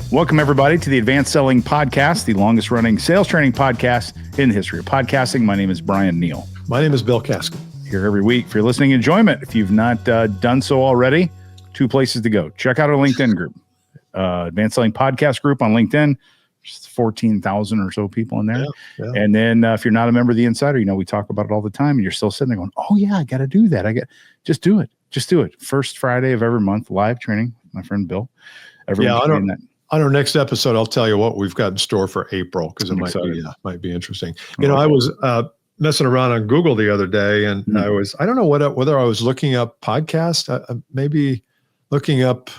Welcome, everybody, to the Advanced Selling Podcast, the longest-running sales training podcast in the history of podcasting. My name is Bryan Neal. My name is Bill Caskell. Here every week for your listening enjoyment. If you've not done so already, 2 places to go. Check out our LinkedIn group, Advanced Selling Podcast group on LinkedIn. There's 14,000 or so people in there. Yeah. And then if you're not a member of the Insider, we talk about it all the time, and you're still sitting there going, oh, yeah, I got to do that. Just do it. Just do it. First Friday of every month, live training. My friend Bill. On our next episode, I'll tell you what we've got in store for April, because it might be interesting. I was messing around on Google the other day, and I don't know whether I was looking up podcast, maybe looking up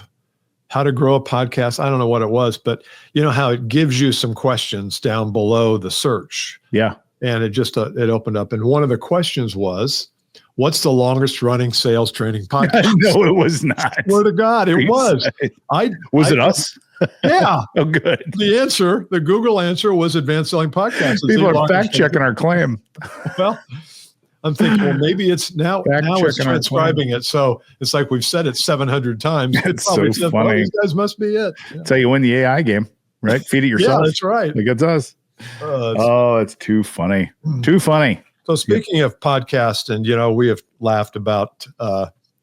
how to grow a podcast. I don't know what it was, but you know how it gives you some questions down below the search. Yeah. And it just, it opened up. And one of the questions was, what's the longest running sales training podcast? No, it was not. Swear to God, it was. Was it us? Yeah. Oh, good. The Google answer was Advanced Selling Podcast. People are fact checking our claim. Well, I'm thinking, well, maybe it's now it's transcribing it. So it's like we've said it 700 times. It's so funny. These guys must be it. Yeah. That's how you win the AI game, right? Feed it yourself. Yeah, that's right. Like it's us. It's too funny. Too funny. So speaking of podcast, and we have laughed about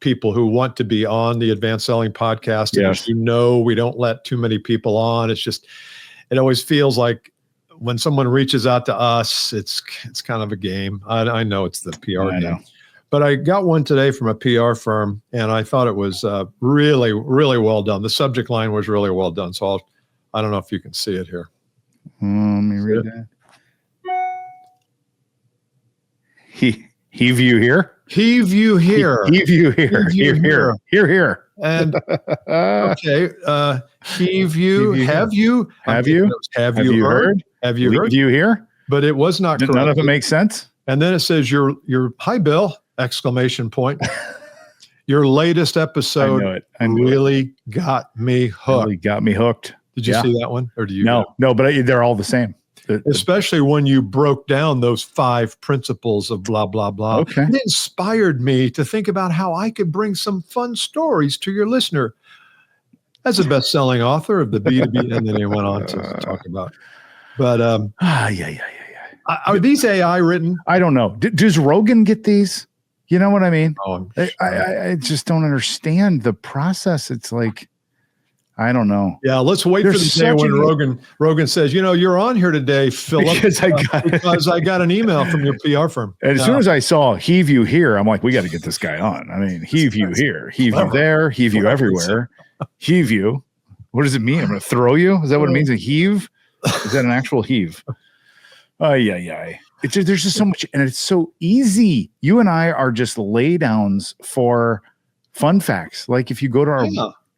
people who want to be on the Advanced Selling Podcast. And as we don't let too many people on. It's just, it always feels like when someone reaches out to us, it's kind of a game. I know it's the PR game, but I got one today from a PR firm, and I thought it was really, really well done. The subject line was really well done. So I don't know if you can see it here. Let me read that. Heave you here. Heave you here. Heave you here. Here. And okay, heave you. Have you? Have you? Have you heard? Have you heard? You here? But it was not correct. None of it makes sense. And then it says your hi Bill! Exclamation point. Your latest episode really got me hooked. Really got me hooked. Did you see that one, or do you? No, but they're all the same. Especially when you broke down those 5 principles of blah, blah, blah. Okay. It inspired me to think about how I could bring some fun stories to your listener. As a best-selling author of the B2B, and then he went on to talk about. But are these AI written? I don't know. Does Rogan get these? You know what I mean? Oh, I just don't understand the process. It's like, I don't know. Yeah, let's wait for the day when Rogan says, you're on here today, Philip, because I got an email from your PR firm. And as soon as I saw heave you here, I'm like, we got to get this guy on. I mean, heave you here, heave you there, heave you everywhere, heave you. What does it mean? I'm going to throw you? Is that what it means? A heave? Is that an actual heave? There's just so much, and it's so easy. You and I are just laydowns for fun facts. Like if you go to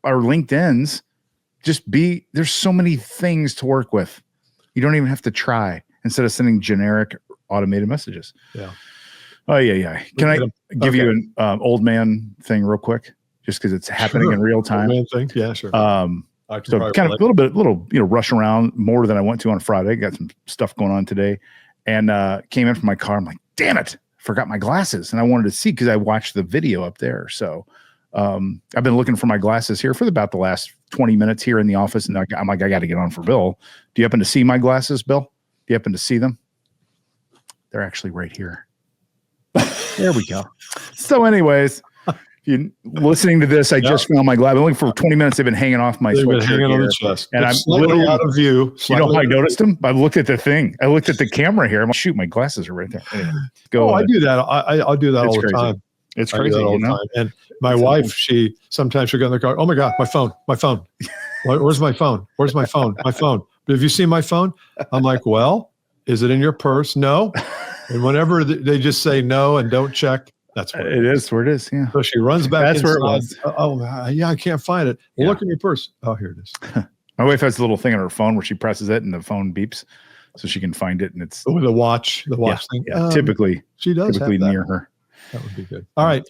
our LinkedIn's, there's so many things to work with. You don't even have to try instead of sending generic automated messages. Yeah. Can I give you an old man thing real quick? Just because it's happening in real time. Old man thing? Yeah, sure. So kind of a little rush around more than I went to on Friday. Got some stuff going on today, and came in from my car. I'm like, damn it, forgot my glasses, and I wanted to see because I watched the video up there. So I've been looking for my glasses here for about the last 20 minutes here in the office. And I'm like, I got to get on for Bill. Do you happen to see my glasses, Bill? Do you happen to see them? They're actually right here. There we go. So anyways, if you're listening to this, I just found my glasses. I've been looking for 20 minutes. They've been hanging off my sweatshirt hanging on the chest. And I'm literally out of view. You know how I noticed them? I looked at the thing. I looked at the camera here. I'm like, shoot, my glasses are right there. Anyway, I do that. I'll do that all the time. It's crazy, all the time. And my wife, sometimes she'll get in the car. Oh my God, my phone. Where's my phone? Where's my phone? My phone. But have you seen my phone? I'm like, well, is it in your purse? No. And whenever they just say no and don't check, that's where it is. Where it is. Yeah. So she runs back. That's inside. where it was. I can't find it. Well, look in your purse. Oh, here it is. My wife has a little thing on her phone where she presses it and the phone beeps, so she can find it. And it's the watch thing. Yeah, typically she does typically near her. That would be good. All right.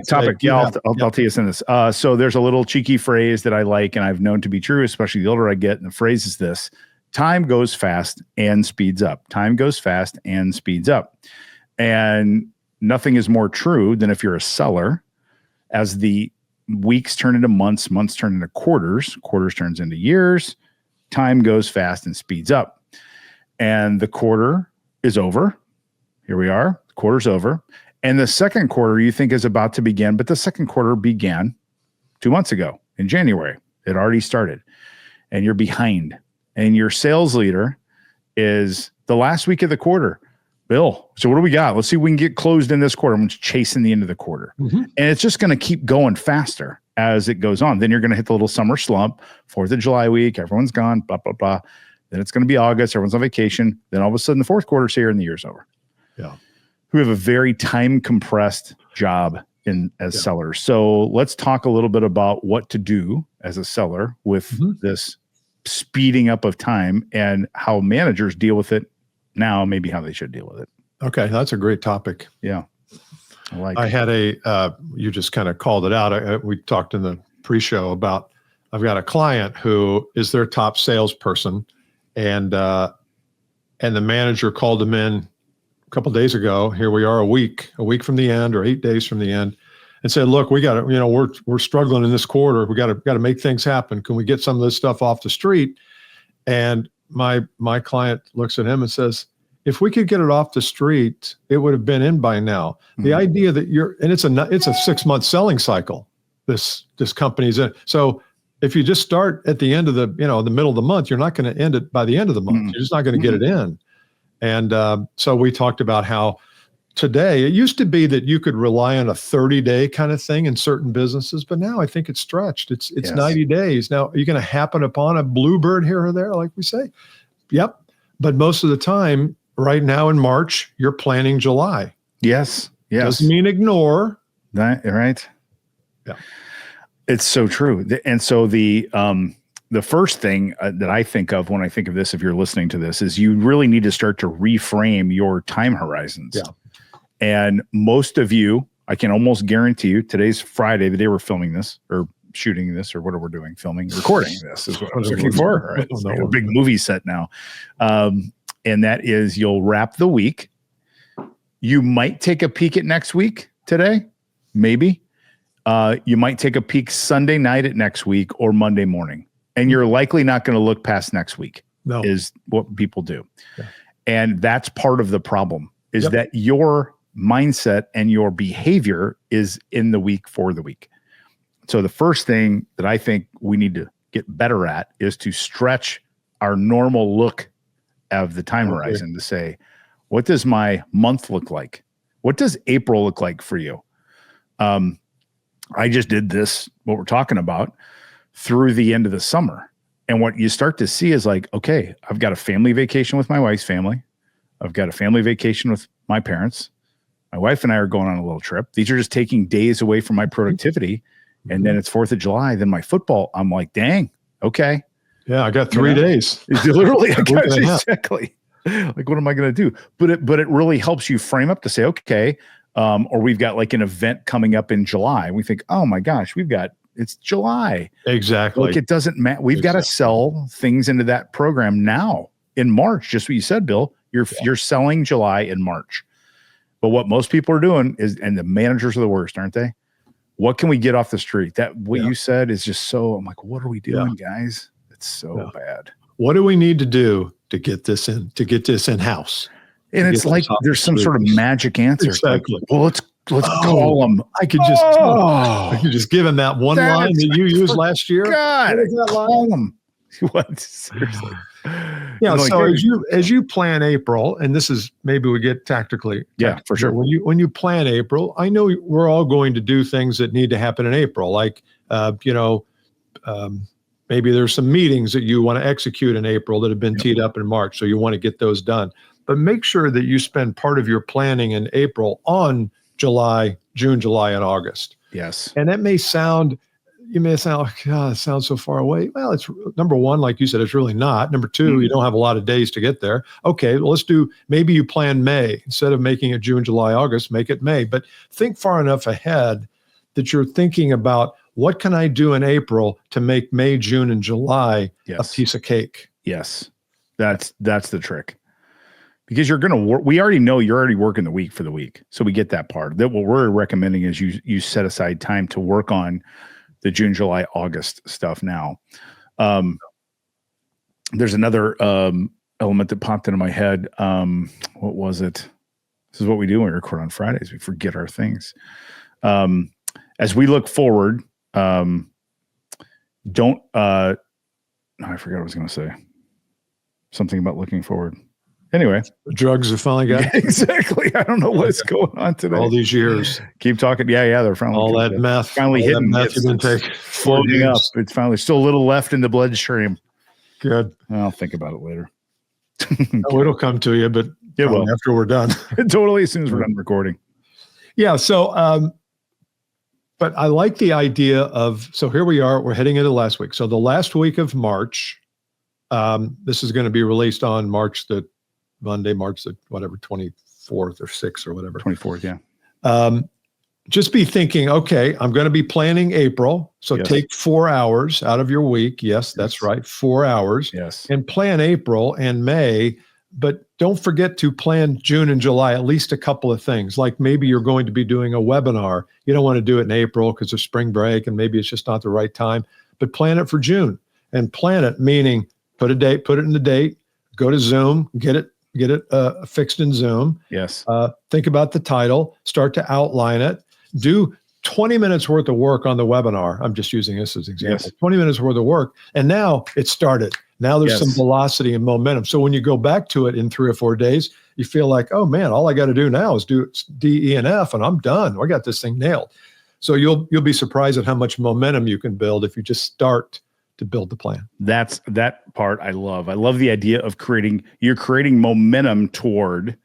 Topic. Yeah, I'll tee us in this. So there's a little cheeky phrase that I like and I've known to be true, especially the older I get. And the phrase is this: time goes fast and speeds up. Time goes fast and speeds up. And nothing is more true than if you're a seller, as the weeks turn into months, months turn into quarters, quarters turns into years, time goes fast and speeds up. And the quarter is over. Here we are. The quarter's over. And the second quarter you think is about to begin, but the second quarter began 2 months ago in January. It already started. And you're behind. And your sales leader is the last week of the quarter. Bill, so what do we got? Let's see if we can get closed in this quarter. I'm just chasing the end of the quarter. And it's just going to keep going faster as it goes on. Then you're going to hit the little summer slump, 4th of July week, everyone's gone, blah, blah, blah. Then it's going to be August, everyone's on vacation. Then all of a sudden the fourth quarter's here and the year's over. Yeah. We have a very time compressed job as sellers. So let's talk a little bit about what to do as a seller with this speeding up of time and how managers deal with it now, maybe how they should deal with it. Okay. That's a great topic. Yeah. I had you just kind of called it out. We talked in the pre-show about, I've got a client who is their top salesperson, and the manager called him in a couple of days ago. Here we are a week from the end, or 8 days from the end, and said, look, we got to, we're struggling in this quarter. We got to make things happen. Can we get some of this stuff off the street? And my client looks at him and says, if we could get it off the street, it would have been in by now. The idea that it's a 6-month selling cycle. This company's in. So if you just start at the end of the middle of the month, you're not going to end it by the end of the month. You're just not going to get it in. And so we talked about how today, it used to be that you could rely on a 30-day kind of thing in certain businesses, but now I think it's stretched. It's 90 days. Now, are you going to happen upon a bluebird here or there, like we say? Yep. But most of the time, right now in March, you're planning July. Yes. Doesn't mean ignore. That, right? Yeah. It's so true. And so the first thing that I think of when I think of this, if you're listening to this, is you really need to start to reframe your time horizons. Yeah. And most of you, I can almost guarantee you, today's Friday, the day we're filming this or shooting this or whatever we're doing, recording this is what I was looking for. Right? It's like a big movie set now. And that is, you'll wrap the week. You might take a peek at next week today, maybe. You might take a peek Sunday night at next week or Monday morning. And you're likely not going to look past next week, is what people do. Yeah. And that's part of the problem, is that your mindset and your behavior is in the week for the week. So the first thing that I think we need to get better at is to stretch our normal look of the time horizon to say, what does my month look like? What does April look like for you? I just did this, what we're talking about, through the end of the summer. And what you start to see is like, okay, I've got a family vacation with my wife's family. I've got a family vacation with my parents. My wife and I are going on a little trip. These are just taking days away from my productivity. And then it's 4th of July. Then my football, I'm like, dang, okay. Yeah, I got 3 days. Literally, exactly. Like, what am I going to do? But it really helps you frame up to say, okay, or we've got like an event coming up in July. We think, oh my gosh, it's July. Exactly. Like, it doesn't matter. We've got to sell things into that program now in March. Just what you said, Bill. You're selling July in March. But what most people are doing is, and the managers are the worst, aren't they? What can we get off the street? That what you said is just so, I'm like, what are we doing, guys? It's so bad. What do we need to do to get this in house? And it's like there's some sort of magic answer. Exactly. Like, well, let's call them. I could just give him that one line that you used last year. God, call them. What? Seriously. Yeah. So as you plan April, and this is maybe we get tactically. Yeah, for sure. When you plan April, I know we're all going to do things that need to happen in April, like maybe there's some meetings that you want to execute in April that have been teed up in March, so you want to get those done. But make sure that you spend part of your planning in April on June, July, and August. Yes. And that you may sound like, God, it sounds so far away. Well, it's number one, like you said, it's really not. Number two, you don't have a lot of days to get there. Okay, well, maybe you plan May. Instead of making it June, July, August, make it May. But think far enough ahead that you're thinking about, what can I do in April to make May, June, and July a piece of cake? Yes, that's the trick. Because you're going to work, we already know you're already working the week for the week. So we get that part. That what we're recommending is you set aside time to work on the June, July, August stuff now. there's another element that popped into my head. What was it? This is what we do when we record on Fridays. We forget our things. As we look forward, I forgot what I was going to say. Something about looking forward. Anyway, the drugs have finally got exactly. I don't know what's going on today. All these years, keep talking. Yeah, they're finally all that meth finally hitting. Meth you've been taking, floating up. It's finally still a little left in the bloodstream. Good. I'll think about it later. Oh, it'll come to you, but it will after we're done. Totally, as soon as we're done recording. Yeah. So, but I like the idea of. So here we are. We're heading into last week. So the last week of March. This is going to be released on March the 24th or 6th or whatever. 24th, yeah. Just be thinking, okay, I'm going to be planning April. So take 4 hours out of your week. Yes, that's right. 4 hours. Yes. And plan April and May, but don't forget to plan June and July, at least a couple of things. Like maybe you're going to be doing a webinar. You don't want to do it in April because of spring break and maybe it's just not the right time, but plan it for June and plan it, meaning put a date, put it in the date, go to Zoom, get it fixed in Zoom. Yes. Think about the title, start to outline it, do 20 minutes worth of work on the webinar. I'm just using this as an example. Yes. 20 minutes worth of work. And now it started. Now there's some velocity and momentum. So when you go back to it in 3 or 4 days, you feel like, oh man, all I got to do now is do D, E, and F and I'm done. I got this thing nailed. So you'll be surprised at how much momentum you can build if you just start to build the plan. That part I love. I love the idea of creating momentum toward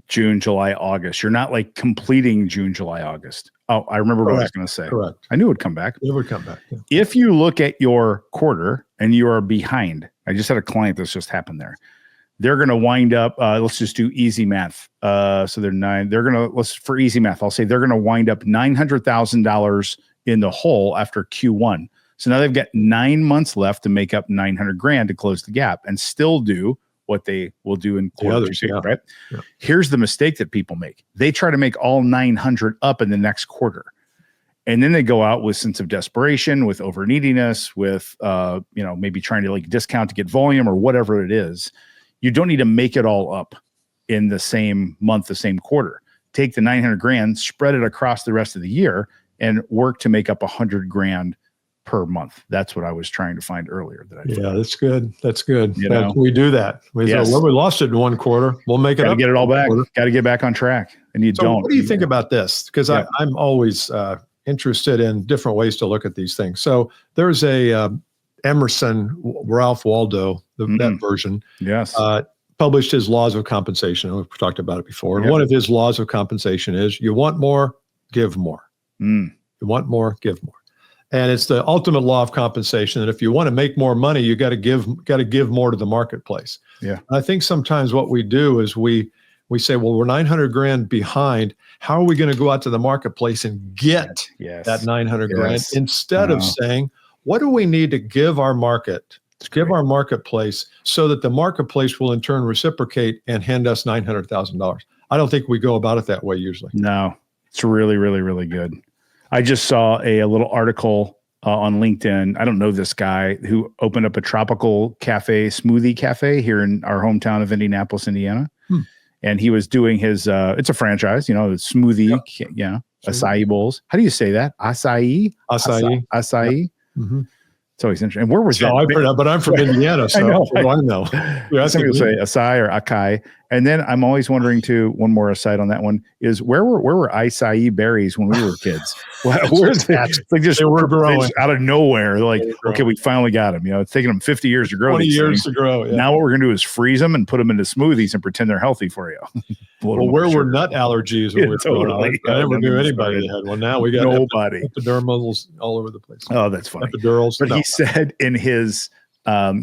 June, July, August. You're not like completing June, July, August. Oh, I remember what I was going to say. Correct. I knew it would come back. It would come back. Yeah. If you look at your quarter and you are behind, I just had a client that's just happened there. They're going to wind up, let's just do easy math. So for easy math, I'll say they're going to wind up $900,000 in the hole after Q1. So now they've got 9 months left to make up $900,000 to close the gap and still do what they will do in quarter two, right? Yeah. Here's the mistake that people make. They try to make all 900 up in the next quarter. And then they go out with sense of desperation, with over neediness, with, maybe trying to like discount to get volume or whatever it is. You don't need to make it all up in the same month, the same quarter. Take the $900,000, spread it across the rest of the year and work to make up $100,000 per month. That's what I was trying to find earlier. That's good. That's good. We do that. We lost it in one quarter. We'll make it up. Get it all back. Got to get back on track. And you don't. What do you think about this? Because I'm always interested in different ways to look at these things. So there's a Emerson, Ralph Waldo, that version. Yes. Published his laws of compensation. We've talked about it before. And one of his laws of compensation is you want more, give more. You want more, give more. And it's the ultimate law of compensation. And if you want to make more money, you got to give more to the marketplace. Yeah. I think sometimes what we do is we say, well, we're $900,000 behind. How are we going to go out to the marketplace and get that $900,000 instead of saying, what do we need to give our marketplace so that the marketplace will in turn reciprocate and hand us $900,000? I don't think we go about it that way usually. No, it's really, really, really good. I just saw a little article on LinkedIn. I don't know this guy who opened up a tropical smoothie cafe here in our hometown of Indianapolis, Indiana. And he was doing his, it's a franchise, the smoothie, acai bowls. How do you say that? Acai? Acai. Mm-hmm. It's always interesting. And where was that? I've heard that, but I'm from Indiana, so I know. Some people say acai or acai. And then I'm always wondering too, one more aside on that one is where were acai berries when we were kids? Where's that? It's like just they were growing out of nowhere. They're like, okay, we finally got them. It's taken them 50 years to grow. 20 years to grow. Yeah. Now what we're going to do is freeze them and put them into smoothies and pretend they're healthy for you. Well, where were nut allergies when we were growing up? I never knew anybody that had one. Now we got nobody. Epidermals all over the place. Oh, that's funny. Epidurals. But he said in his,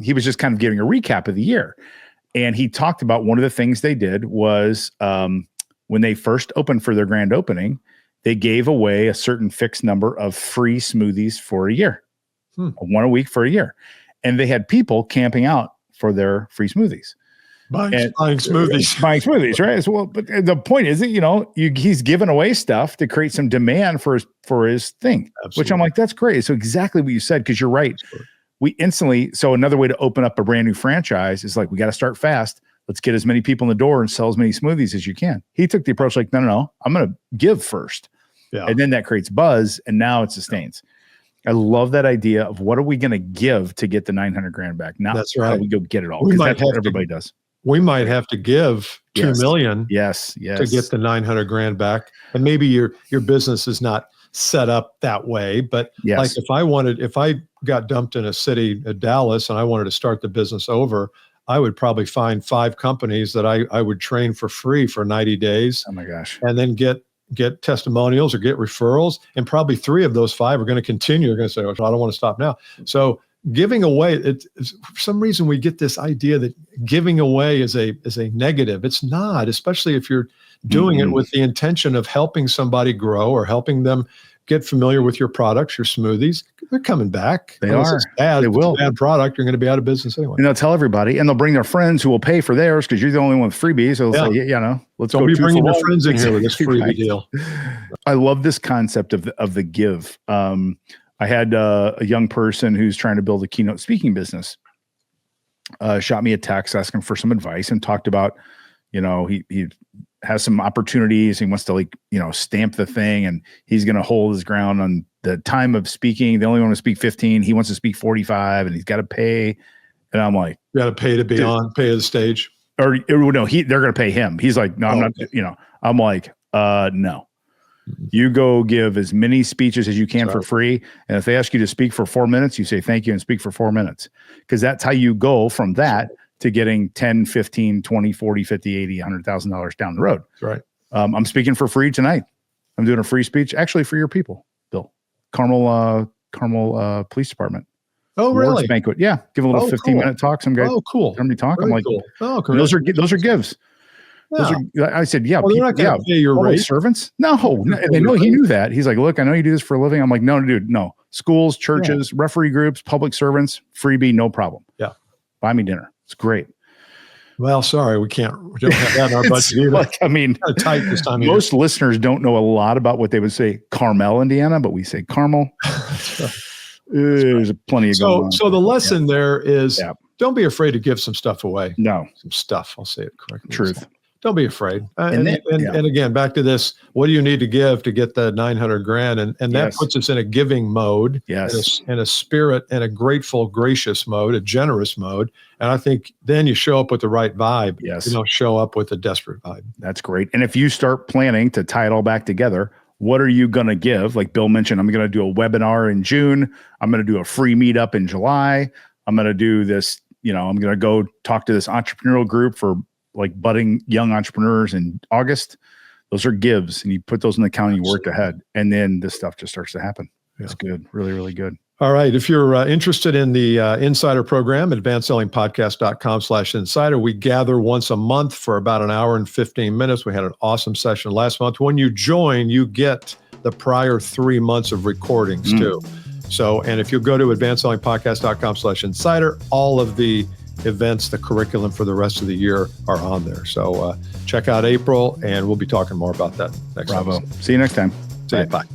he was just kind of giving a recap of the year. And he talked about one of the things they did was when they first opened for their grand opening, they gave away a certain fixed number of free smoothies for a year, one a week for a year. And they had people camping out for their free smoothies. Buying smoothies. Buying smoothies, right? So, well, but the point is that, he's giving away stuff to create some demand for his thing, Absolutely. Which I'm like, that's great. So exactly what you said, because you're right. Absolutely. we instantly, so another way to open up a brand new franchise is like, we got to start fast. Let's get as many people in the door and sell as many smoothies as you can. He took the approach like, no, I'm going to give first. Yeah. And then that creates buzz, and now it sustains. I love that idea of what are we going to give to get the 900 grand back? Not that's right. How we go get it all. Because that's what everybody does. We might have to give $2 million yes. to get the 900 grand back. And maybe your business is not set up that way, but like if I got dumped in a city at Dallas and I wanted to start the business over, I would probably find 5 companies that I would train for free for 90 days. Oh my gosh. And then get testimonials or get referrals. And probably 3 of those 5 are going to continue. They're going to say, oh, I don't want to stop now. So giving away, for some reason we get this idea that giving away is a negative. It's not, especially if you're doing it with the intention of helping somebody grow or helping them get familiar with your products, your smoothies. They're coming back. They are. It's bad. They will. It's a bad product. You're going to be out of business anyway. And they'll tell everybody, and they'll bring their friends who will pay for theirs because you're the only one with freebies. So they'll say, let's don't be bringing your friends in here with this freebie deal. I love this concept of the give. I had a young person who's trying to build a keynote speaking business. Shot me a text asking for some advice and talked about, he has some opportunities. He wants to stamp the thing, and he's going to hold his ground on the time of speaking. They only want to speak 15. He wants to speak 45, and he's got to pay. And I'm like, you got to pay to be on, pay the stage. Or no, they're going to pay him. He's like, no, I'm not, I'm like, no. You go give as many speeches as you can for free. And if they ask you to speak for 4 minutes, you say thank you and speak for 4 minutes. Because that's how you go from that to getting 10, 15, 20, 40, 50, 80, $100,000 down the road. That's right. I'm speaking for free tonight. I'm doing a free speech actually for your people, Bill. Carmel Police Department. Oh, really? Awards banquet. Yeah. Give a little 15-minute talk. Some guy. Oh, cool. Somebody talk. Very I'm like, cool. those are gifts. Yeah. I said, yeah. Well, they're not going to pay your rate. Servants? No. They know he knew that. He's like, look, I know you do this for a living. I'm like, no, dude, no. Schools, churches, referee groups, public servants, freebie, no problem. Yeah. Buy me dinner. It's great. Well, sorry, we don't have that in our budget either. Like, I mean, kind of tight this time. Most listeners don't know a lot about what they would say Carmel, Indiana, but we say Carmel. There's plenty of going on. So the lesson there is don't be afraid to give some stuff away. No. Some stuff. I'll say it correctly. Truth. Don't be afraid. And again, back to this, what do you need to give to get the 900 grand? And that puts us in a giving mode, and a spirit and a grateful, gracious mode, a generous mode. And I think then you show up with the right vibe. Yes. You don't show up with a desperate vibe. That's great. And if you start planning to tie it all back together, what are you going to give? Like Bill mentioned, I'm going to do a webinar in June. I'm going to do a free meetup in July. I'm going to do this, I'm going to go talk to this entrepreneurial group for like budding young entrepreneurs in August. Those are gives, and you put those in the account and you work ahead, and then this stuff just starts to happen. It's good. Really, really good. All right. If you're interested in the Insider program, advancedsellingpodcast.com/insider, we gather once a month for about an hour and 15 minutes. We had an awesome session last month. When you join, you get the prior 3 months of recordings too. So, and if you go to advancedsellingpodcast.com/insider, all of the events, the curriculum for the rest of the year are on there. So check out April, and we'll be talking more about that next episode. See you next time. See you. Bye.